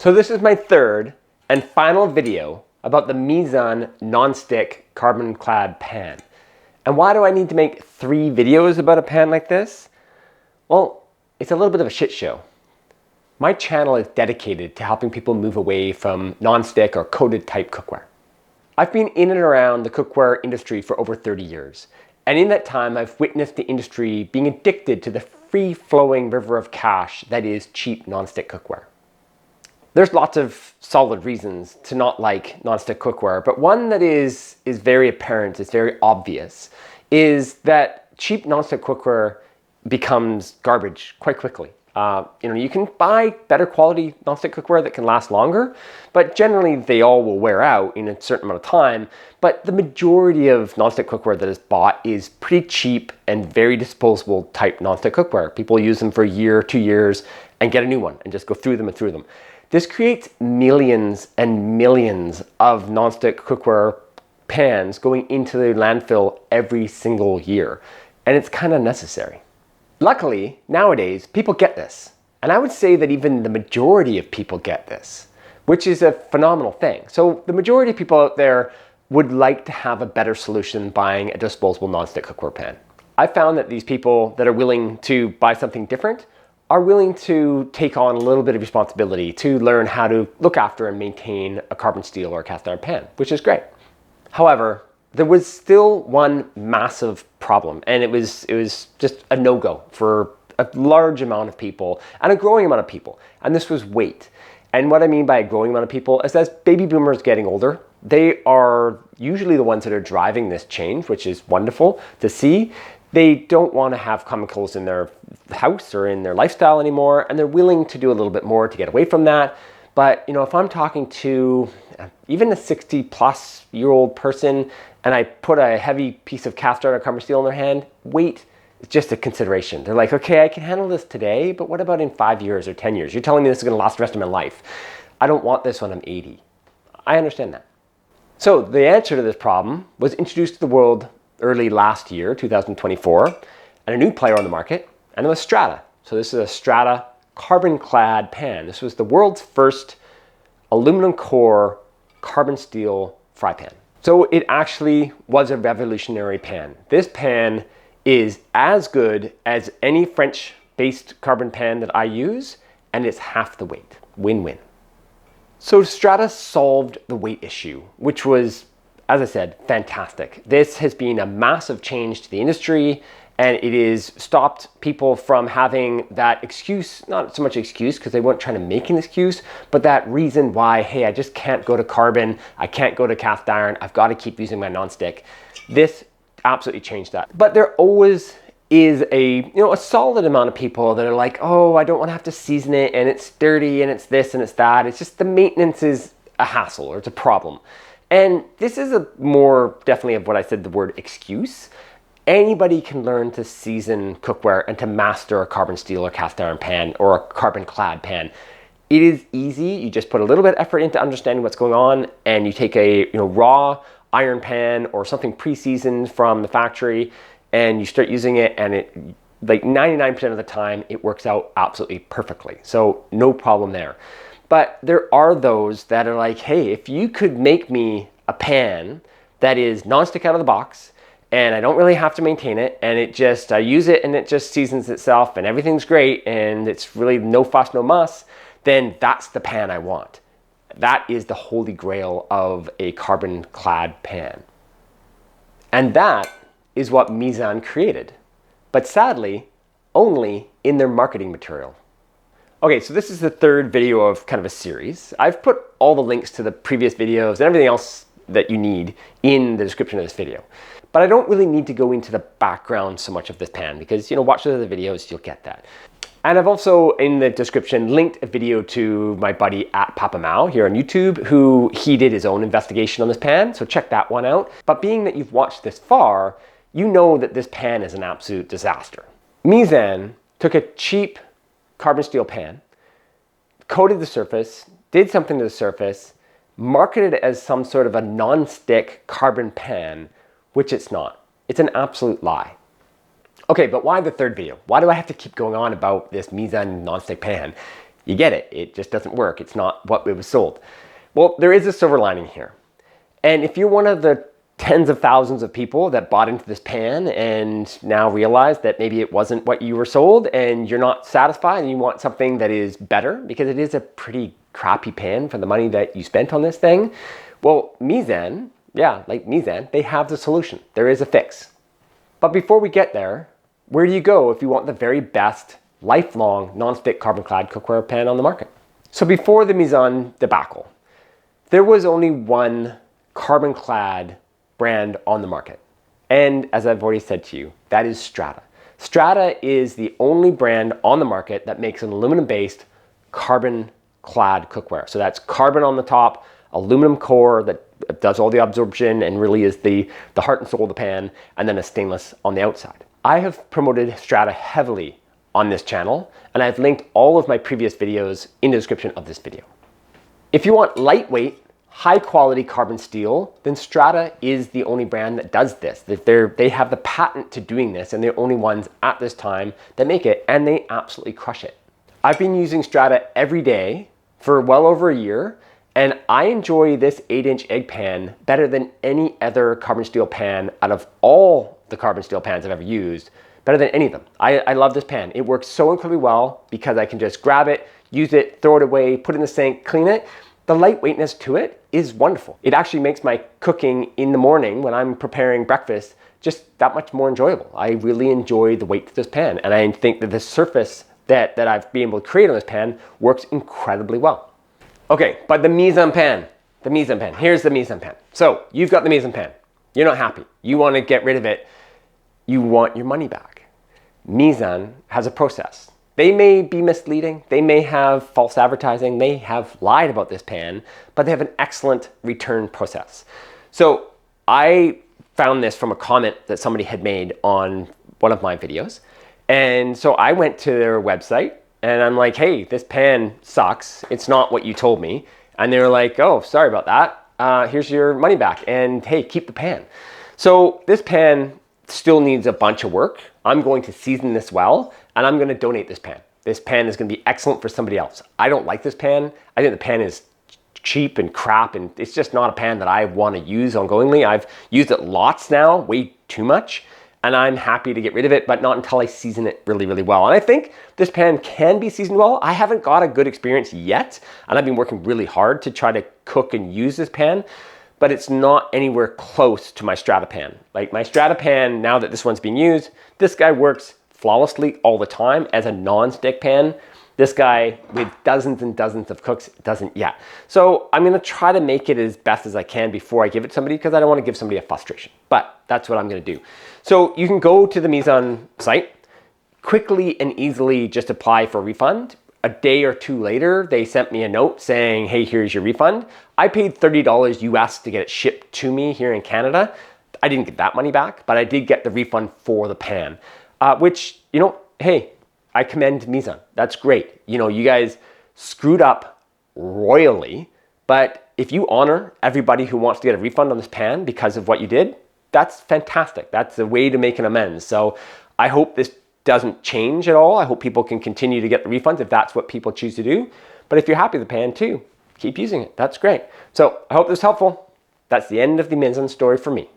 So this is my third and final video about the Misen non-stick carbon clad pan. And why do I need to make 3 videos about a pan like this? Well, it's a little bit of a shit show. My channel is dedicated to helping people move away from non-stick or coated type cookware. I've been in and around the cookware industry for over 30 years. And in that time, I've witnessed the industry being addicted to the free-flowing river of cash that is cheap non-stick cookware. There's lots of solid reasons to not like non-stick cookware, but one that is very apparent, is very obvious, is that cheap non-stick cookware becomes garbage quite quickly. You can buy better quality non-stick cookware that can last longer, but generally they all will wear out in a certain amount of time. But the majority of non-stick cookware that is bought is pretty cheap and very disposable type non-stick cookware. People use them for a year, 2 years, and get a new one and just go through them and through them. This creates millions and millions of non-stick cookware pans going into the landfill every single year, and it's kind of necessary. Luckily, nowadays, people get this. And I would say that even the majority of people get this, which is a phenomenal thing. So the majority of people out there would like to have a better solution than buying a disposable non-stick cookware pan. I found that these people that are willing to buy something different are willing to take on a little bit of responsibility to learn how to look after and maintain a carbon steel or a cast iron pan, which is great. However, there was still one massive problem, and it was just a no-go for a large amount of people and a growing amount of people, and this was weight. And what I mean by a growing amount of people is as baby boomers getting older, they are usually the ones that are driving this change, which is wonderful to see. They don't want to have chemicals in their house or in their lifestyle anymore, and they're willing to do a little bit more to get away from that. But if I'm talking to even a 60-plus-year-old person and I put a heavy piece of cast iron or carbon steel in their hand, weight is just a consideration. They're like, okay, I can handle this today, but what about in 5 years or 10 years? You're telling me this is going to last the rest of my life. I don't want this when I'm 80. I understand that. So the answer to this problem was introduced to the world early last year, 2024, and a new player on the market, and it was Strata. So this is a Strata carbon-clad pan. This was the world's first aluminum core carbon steel fry pan. So it actually was a revolutionary pan. This pan is as good as any French-based carbon pan that I use, and it's half the weight. Win-win. So Strata solved the weight issue, which was, as I said, fantastic. This has been a massive change to the industry, and it has stopped people from having that excuse, not so much excuse because they weren't trying to make an excuse, but that reason why, hey, I just can't go to carbon, I can't go to cast iron, I've got to keep using my non-stick. This absolutely changed that. But there always is a solid amount of people that are like, oh, I don't want to have to season it, and it's dirty, and it's this, and it's that. It's just the maintenance is a hassle, or it's a problem. And this is a more definitely of what I said, the word excuse. Anybody can learn to season cookware and to master a carbon steel or cast iron pan or a carbon clad pan. It is easy. You just put a little bit of effort into understanding what's going on, and you take a raw iron pan or something pre-seasoned from the factory, and you start using it, and it, like 99% of the time, it works out absolutely perfectly. So no problem there. But there are those that are like, hey, if you could make me a pan that is non-stick out of the box, and I don't really have to maintain it, and I use it and it just seasons itself and everything's great and it's really no fuss, no muss, then that's the pan I want. That is the holy grail of a carbon clad pan. And that is what Misen created, but sadly, only in their marketing material. Okay, so this is the third video of kind of a series. I've put all the links to the previous videos and everything else that you need in the description of this video. But I don't really need to go into the background so much of this pan because, watch the other videos, you'll get that. And I've also, in the description, linked a video to my buddy at Papa Mao here on YouTube, he did his own investigation on this pan, so check that one out. But being that you've watched this far, you know that this pan is an absolute disaster. Misen took a cheap carbon steel pan, coated the surface, did something to the surface, marketed it as some sort of a non-stick carbon pan, which it's not. It's an absolute lie. Okay, but why the third video? Why do I have to keep going on about this Misen non-stick pan? You get it. It just doesn't work. It's not what it was sold. Well, there is a silver lining here. And if you're one of the tens of thousands of people that bought into this pan and now realize that maybe it wasn't what you were sold and you're not satisfied and you want something that is better, because it is a pretty crappy pan for the money that you spent on this thing, well, Misen, yeah, like Misen, they have the solution. There is a fix. But before we get there, where do you go if you want the very best lifelong non-stick carbon clad cookware pan on the market? So before the Misen debacle, there was only one carbon clad brand on the market. And as I've already said to you, that is Strata. Strata is the only brand on the market that makes an aluminum-based carbon clad cookware. So that's carbon on the top, aluminum core that does all the absorption and really is the heart and soul of the pan, and then a stainless on the outside. I have promoted Strata heavily on this channel, and I've linked all of my previous videos in the description of this video. If you want lightweight, high quality carbon steel, then Strata is the only brand that does this. They have the patent to doing this, and they're the only ones at this time that make it, and they absolutely crush it. I've been using Strata every day for well over a year, and I enjoy this 8-inch egg pan better than any other carbon steel pan out of all the carbon steel pans I've ever used, better than any of them. I love this pan. It works so incredibly well because I can just grab it, use it, throw it away, put it in the sink, clean it. The lightweightness to it is wonderful. It actually makes my cooking in the morning when I'm preparing breakfast just that much more enjoyable. I really enjoy the weight of this pan, and I think that the surface that I've been able to create on this pan works incredibly well. Okay, but the Misen pan, here's the Misen pan. So you've got the Misen pan. You're not happy. You want to get rid of it. You want your money back. Misen has a process. They may be misleading, they may have false advertising, they have lied about this pan, but they have an excellent return process. So I found this from a comment that somebody had made on one of my videos. And so I went to their website and I'm like, hey, this pan sucks. It's not what you told me. And they were like, oh, sorry about that. Here's your money back. And hey, keep the pan. So this pan still needs a bunch of work. I'm going to season this well, and I'm going to donate this pan. This pan is going to be excellent for somebody else. I don't like this pan. I think the pan is cheap and crap, and it's just not a pan that I want to use ongoingly. I've used it lots now, way too much, and I'm happy to get rid of it, but not until I season it really, really well. And I think this pan can be seasoned well. I haven't got a good experience yet, and I've been working really hard to try to cook and use this pan, but it's not anywhere close to my Strata pan. Like my Strata pan, now that this one's being used, this guy works flawlessly all the time as a non-stick pan. This guy with dozens and dozens of cooks doesn't yet. So I'm gonna try to make it as best as I can before I give it to somebody, because I don't wanna give somebody a frustration, but that's what I'm gonna do. So you can go to the Misen site, quickly and easily just apply for a refund. A day or two later, they sent me a note saying, hey, here's your refund. I paid $30 US to get it shipped to me here in Canada. I didn't get that money back, but I did get the refund for the pan, which, you know, hey, I commend Misen. That's great. You know, you guys screwed up royally, but if you honor everybody who wants to get a refund on this pan because of what you did, that's fantastic. That's a way to make an amends. So I hope this doesn't change at all. I hope people can continue to get the refunds if that's what people choose to do. But if you're happy with the pan too, keep using it. That's great. So I hope this is helpful. That's the end of the Misen story for me.